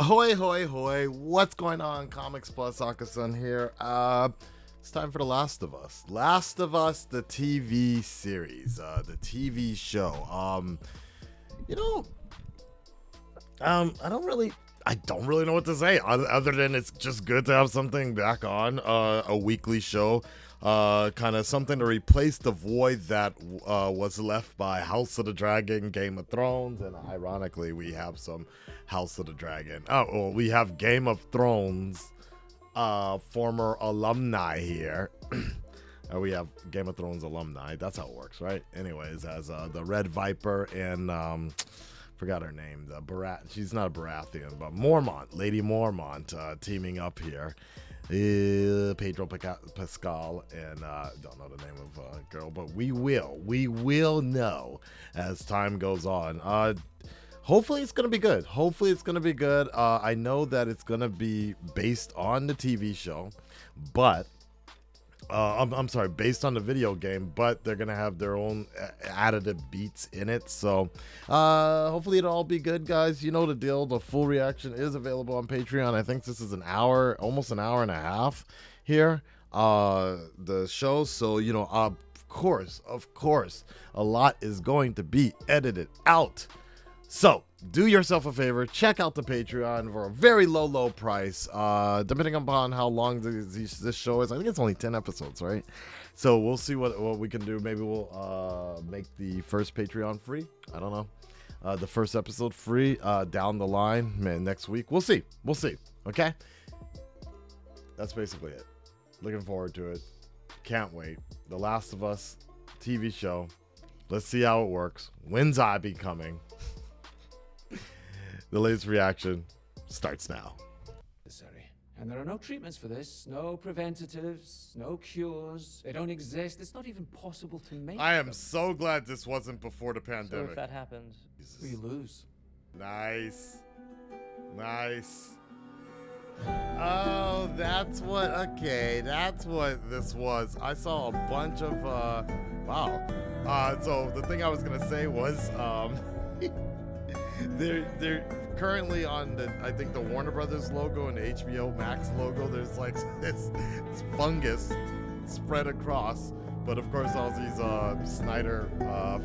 Ahoy, hoy, hoy. What's going on? Comics Plus Akasun here. It's time for The Last of Us. Last of Us, the TV series, the TV show. I don't really know what to say other than it's just good to have something back on, a weekly show. Kind of something to replace the void that was left by House of the Dragon, Game of Thrones, and ironically, we have some House of the Dragon. We have Game of Thrones former alumni here. We have Game of Thrones alumni. That's how it works, right? Anyways, as the Red Viper and forgot her name. She's not a Baratheon, but Mormont, Lady Mormont, teaming up here. Pedro Pascal and don't know the name of girl, but we will know as time goes on. Hopefully it's gonna be good. I know that it's gonna be based on the TV show, but I'm sorry, based on the video game, but they're gonna have their own additive beats in it. So hopefully it'll all be good, guys. You know the deal. The full reaction is available on Patreon. I think this is almost an hour and a half here, the show. So of course a lot is going to be edited out. So do yourself a favor, check out the Patreon for a very low price, depending upon how long this show is. I think it's only 10 episodes, right? So we'll see what we can do. Maybe we'll make the first Patreon free. I don't know. The first episode free down the line, man, next week. We'll see. Okay? That's basically it. Looking forward to it. Can't wait. The Last of Us TV show. Let's see how it works. When's Abby coming? The latest reaction starts now. And there are no treatments for this, no preventatives, no cures. They don't exist. It's not even possible to make I am them. so glad this wasn't before the pandemic. So if that happens, We lose. Nice. Oh, that's what this was. I saw a bunch of, wow. So the thing I was going to say was, they're currently on I think the Warner Brothers logo and the HBO Max logo. There's like this fungus spread across. But of course, all these Snyder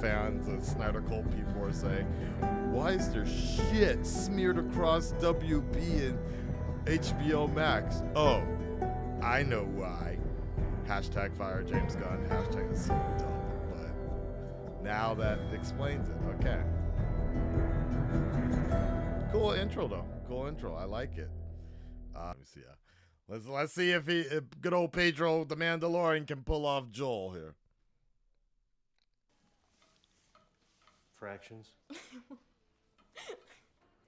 fans and Snyder cult people are saying, why is there shit smeared across WB and HBO Max? Oh, I know why. Hashtag fire James Gunn. Hashtag is so dumb. But now that explains it. Okay. Cool intro though. I like it. Let me see. Let's see if good old Pedro the Mandalorian can pull off Joel here. Fractions.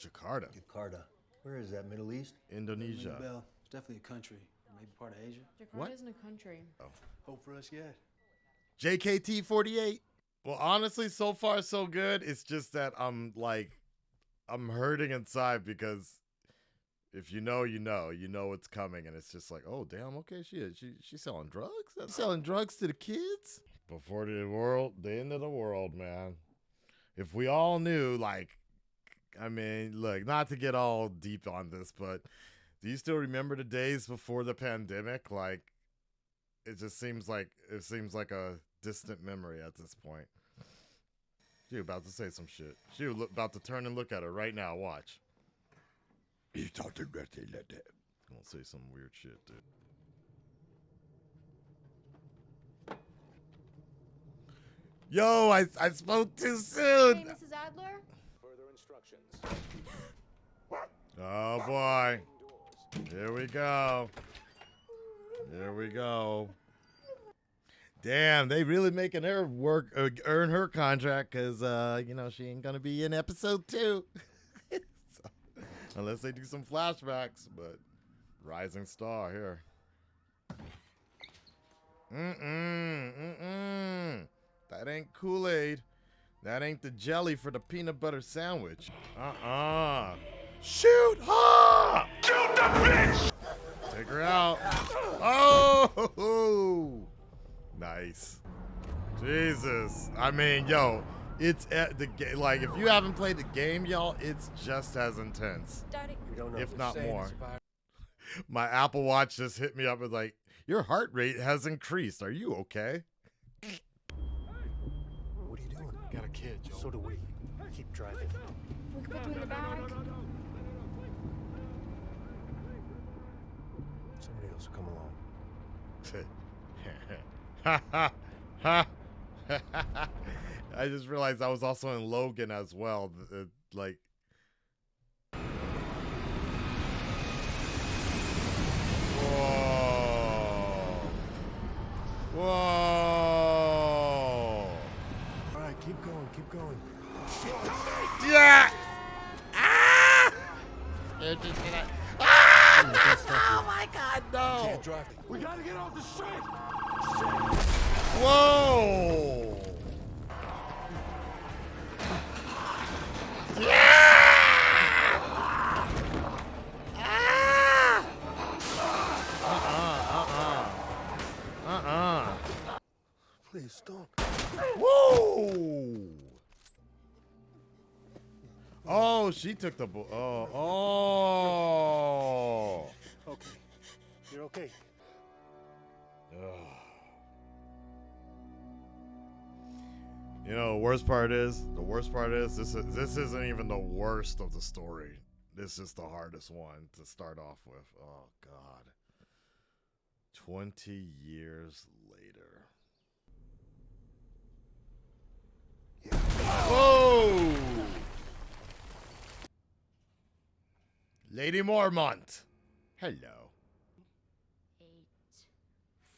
Jakarta. Where is that? Middle East? Indonesia. Bell. It's definitely a country. Maybe part of Asia. Jakarta What? isn't a country. Hope for us yet. JKT48. Well, honestly, so far so good. It's just that I'm hurting inside because if you know it's coming, and it's just like, oh damn, okay, she's selling drugs. Selling drugs to the kids before the end of the world, man. If we all knew, look, not to get all deep on this, but do you still remember the days before the pandemic? Like, it just seems like a distant memory at this point. She about to say some shit. She about to turn and look at her right now. Watch. You talking like that? I'm gonna say some weird shit, dude. Yo, I spoke too soon. Hey, Mrs. Adler? Further instructions. Oh boy. Here we go. Damn, they really making her earn her contract because, she ain't going to be in episode 2. So, unless they do some flashbacks, but rising star here. That ain't Kool-Aid. That ain't the jelly for the peanut butter sandwich. Shoot her! Shoot the bitch! Take her out. Oh! Nice. Jesus. I mean, yo, It's the game. Like, if you haven't played the game, y'all, it's just as intense, Daddy. We don't know. if not Saying more. it's about- My Apple Watch just hit me up with like, your heart rate has increased. Are you okay? What are you doing? Got a kid, Joe. So do we. Keep driving. We can put you in the bag. Somebody else will come along. I just realized I was also in Logan as well. Like, whoa, whoa. All right, keep going, keep going. Yeah. Ah! Ah! Oh my God, no! Can't drive. We gotta get off the street! Whoa! Yeah! Ah! Please stop. Whoa! Oh, she took the oh. Okay. You're okay. You know, the worst part is this isn't even the worst of the story. This is the hardest one to start off with. Oh God. 20 years later. Whoa! Lady Mormont. Hello. 8.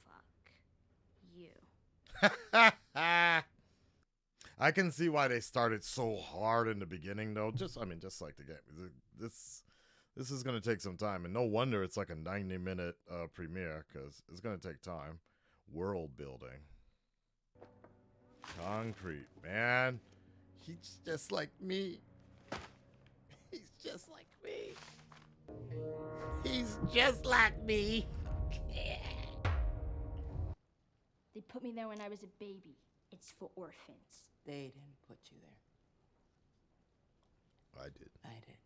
Fuck you. I can see why they started so hard in the beginning, though. Just like the game. This is gonna take some time, and no wonder it's like a 90-minute premiere, because it's gonna take time. World building. Concrete, man. He's just like me. He's just like me. He's just like me. They put me there when I was a baby. It's for orphans. They didn't put you there. I did. I did.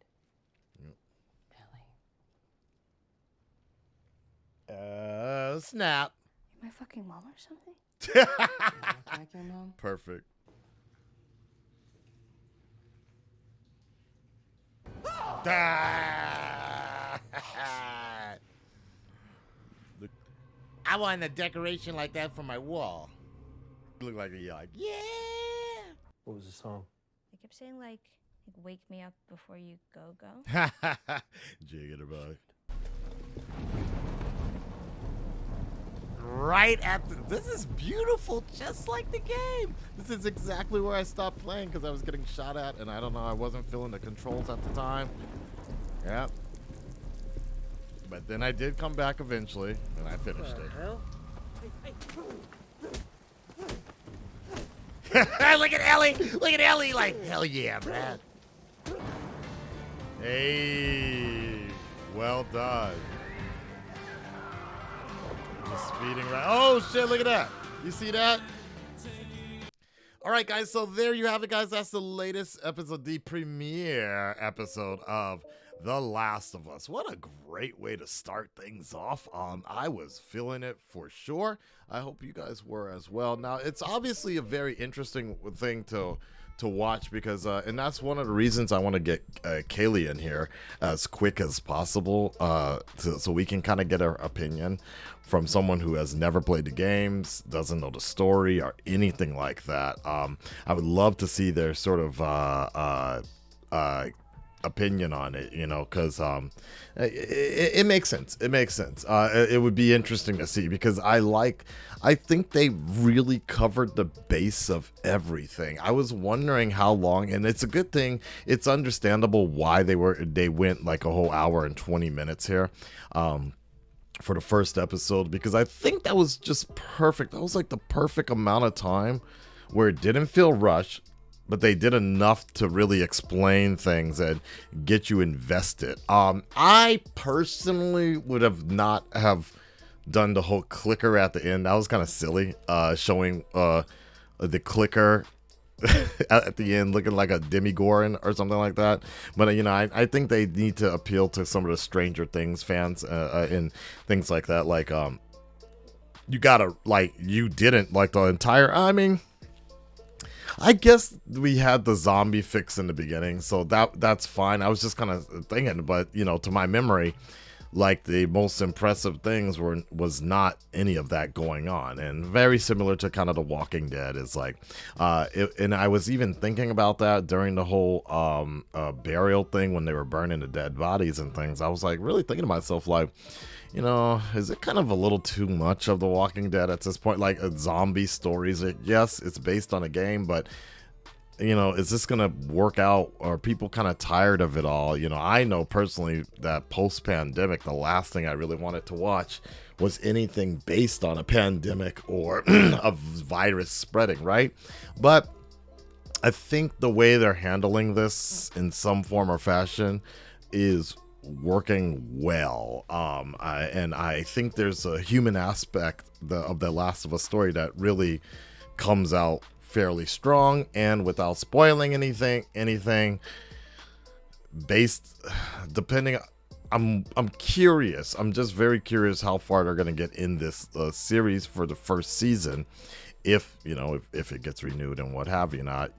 Ellie. Snap. You're my fucking mom or something? You look like your mom? Perfect. I want a decoration like that for my wall. Look like you're like, yeah. What was the song? They kept saying like wake me up before you go. Jigabug. Right at this is beautiful, just like the game. This is exactly where I stopped playing because I was getting shot at, and I don't know, I wasn't feeling the controls at the time. Yep. But then I did come back eventually, and I finished it. Look at Ellie! Look at Ellie! Like, hell yeah, man. Hey, well done. Just speeding right. Oh shit! Look at that. You see that? All right, guys. So there you have it, guys. That's the latest episode, the premiere episode of The Last of Us. What a great way to start things off. I was feeling it for sure. I hope you guys were as well. Now, it's obviously a very interesting thing to watch because, and that's one of the reasons I want to get Kaylee in here as quick as possible, so we can kind of get her opinion from someone who has never played the games, doesn't know the story or anything like that. I would love to see their sort of opinion on it, you know, because it makes sense. It makes sense. It would be interesting to see because I think they really covered the base of everything. I was wondering how long, and it's a good thing. It's understandable why they went like a whole hour and 20 minutes here. For the first episode, because I think that was just perfect. That was like the perfect amount of time where it didn't feel rushed, but they did enough to really explain things and get you invested. I personally would have not have done the whole clicker at the end. That was kind of silly, showing the clicker at the end looking like a Demigoran or something like that. But I think they need to appeal to some of the Stranger Things fans and things like that. Like you gotta like you didn't like the entire. I mean, I guess we had the zombie fix in the beginning, so that's fine. I was just kind of thinking, but to my memory, like the most impressive things was not any of that going on, and very similar to kind of The Walking Dead is like, and I was even thinking about that during the whole burial thing when they were burning the dead bodies and things. I was like really thinking to myself like, is it kind of a little too much of The Walking Dead at this point? Like zombie stories, yes, it's based on a game, but is this gonna work out? Are people kind of tired of it all? I know personally that post-pandemic, the last thing I really wanted to watch was anything based on a pandemic or a virus spreading, right? But I think the way they're handling this in some form or fashion is working well. And I think there's a human aspect of the Last of Us story that really comes out fairly strong, and without spoiling anything based, depending, I'm curious. I'm just very curious how far they're going to get in this series for the first season, if it gets renewed and what have you not.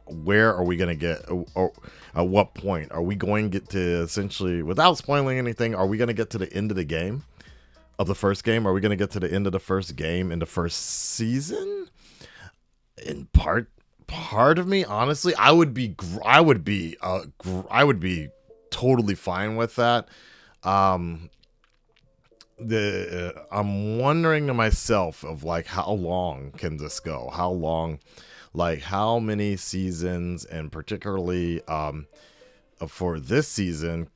Where are we going to get, or at what point are we going to get to, essentially, without spoiling anything, are we going to get to the end of the game, of the first game? Are we going to get to the end of the first game in the first season? In part of me, honestly, I would be totally fine with that. I'm wondering to myself of like, how long can this go? How long, like how many seasons, and particularly for this season,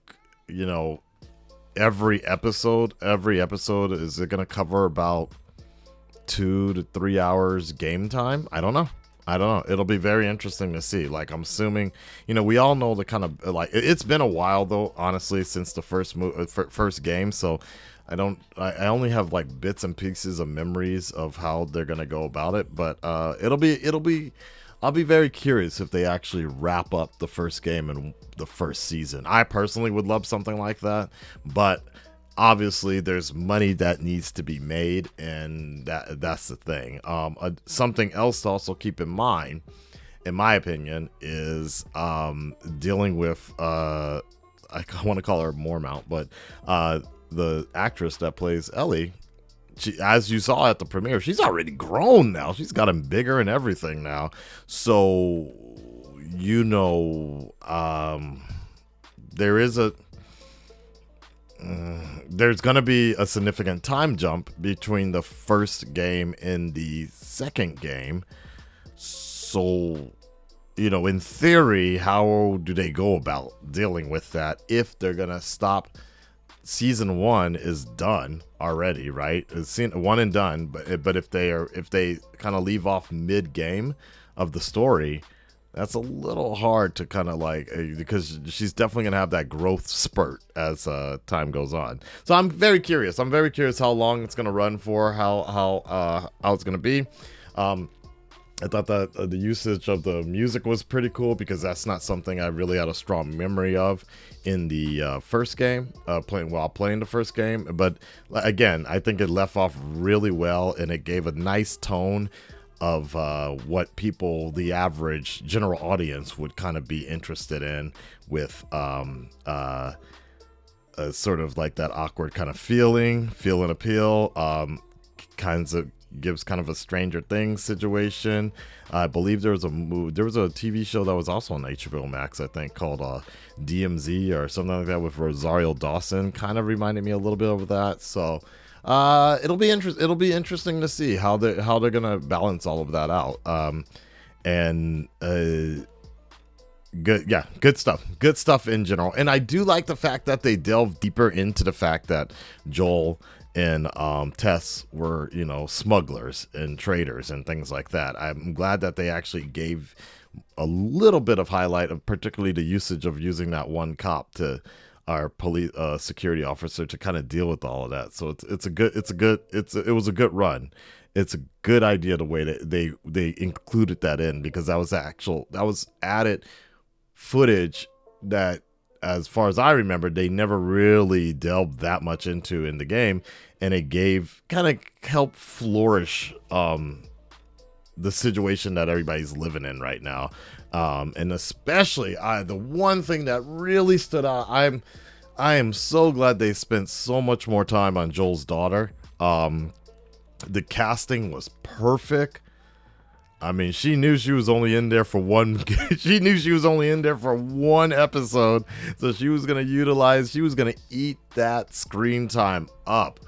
every episode is it going to cover about 2 to 3 hours game time? I don't know. It'll be very interesting to see. Like, I'm assuming, we all know the kind of, like, it's been a while though, honestly, since the first game. So I only have like bits and pieces of memories of how they're going to go about it. But I'll be very curious if they actually wrap up the first game in the first season. I personally would love something like that, but obviously there's money that needs to be made, and that's the thing. Something else to also keep in mind, in my opinion, is dealing with I want to call her Mormount, but the actress that plays Ellie, she, as you saw at the premiere, she's already grown now. She's gotten bigger and everything now. So there's going to be a significant time jump between the first game and the second game. So, in theory, how do they go about dealing with that if they're going to stop? Season 1 is done already, right? It's one and done, but if they kind of leave off mid-game of the story, that's a little hard to kind of like, because she's definitely going to have that growth spurt as time goes on. So I'm very curious. How long it's going to run for, how it's going to be. I thought that the usage of the music was pretty cool, because that's not something I really had a strong memory of in the first game, playing the first game. But again, I think it left off really well, and it gave a nice tone of what people, the average general audience, would kind of be interested in, with sort of like that awkward kind of feel and appeal, gives kind of a Stranger Things situation. I believe there was a TV show that was also on HBO Max, I think, called DMZ or something like that, with Rosario Dawson. Kind of reminded me a little bit of that. So it'll be interesting to see how they're gonna balance all of that out. Good stuff in general. And I do like the fact that they delve deeper into the fact that Joel and Tess were, smugglers and traders and things like that. I'm glad that they actually gave a little bit of highlight of particularly the usage of using that one cop to our police security officer to kind of deal with all of that. So it was a good run. it's a good idea the way that they included that in, because that was added footage that, as far as I remember, they never really delved that much into in the game, and it helped flourish the situation that everybody's living in right now. And especially the one thing that really stood out, I am so glad they spent so much more time on Joel's daughter. The casting was perfect. I mean, she knew she was only in there for one she knew she was only in there for one episode, so she was going to eat that screen time up.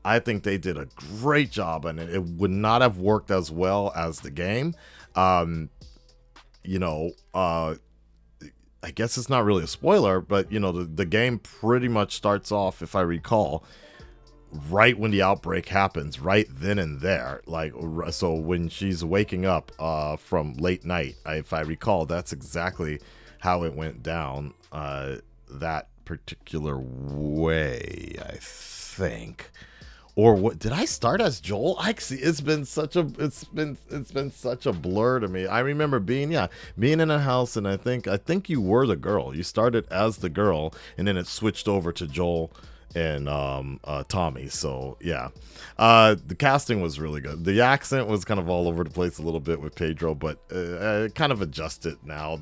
I think they did a great job, and it would not have worked as well as the game. I guess it's not really a spoiler, but the game pretty much starts off, if I recall, right when the outbreak happens, right then and there. Like, so when she's waking up from late night, if I recall, that's exactly how it went down that particular way, I think. Or what, did I start as Joel? It's been such a blur to me. I remember being in a house, and I think you were the girl. You started as the girl, and then it switched over to Joel and Tommy. So yeah, the casting was really good. The accent was kind of all over the place a little bit with Pedro, but kind of adjusted now.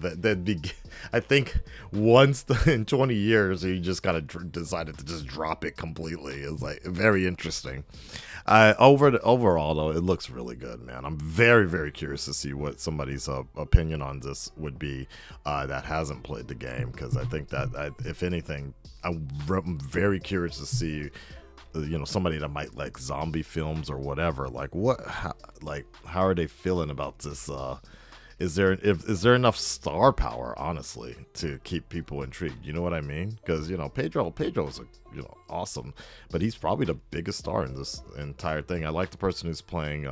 I think once in 20 years he just kind of decided to just drop it completely. It was like very interesting. Overall though, it looks really good, man. I'm very, very curious to see what somebody's opinion on this would be that hasn't played the game, because I think that if anything, I'm very curious to see somebody that might like zombie films or whatever, like how are they feeling about this? Is there enough star power, honestly, to keep people intrigued? You know what I mean? Because Pedro is awesome, but he's probably the biggest star in this entire thing. I like the person who's playing.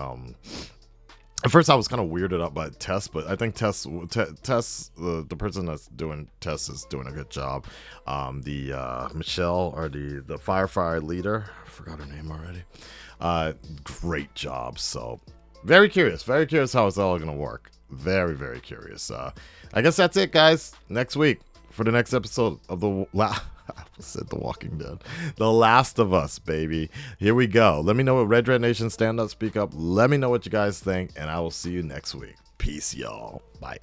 At first, I was kind of weirded out by Tess, but I think Tess, the person that's doing Tess, is doing a good job. The Michelle, or the firefighter leader, I forgot her name already. Great job. So very curious how it's all gonna work. Very, very curious. I guess that's it, guys. Next week for the next episode of I said The Walking Dead. The Last of Us, baby. Here we go. Let me know what Red Nation, stand up, speak up. Let me know what you guys think, and I will see you next week. Peace, y'all. Bye.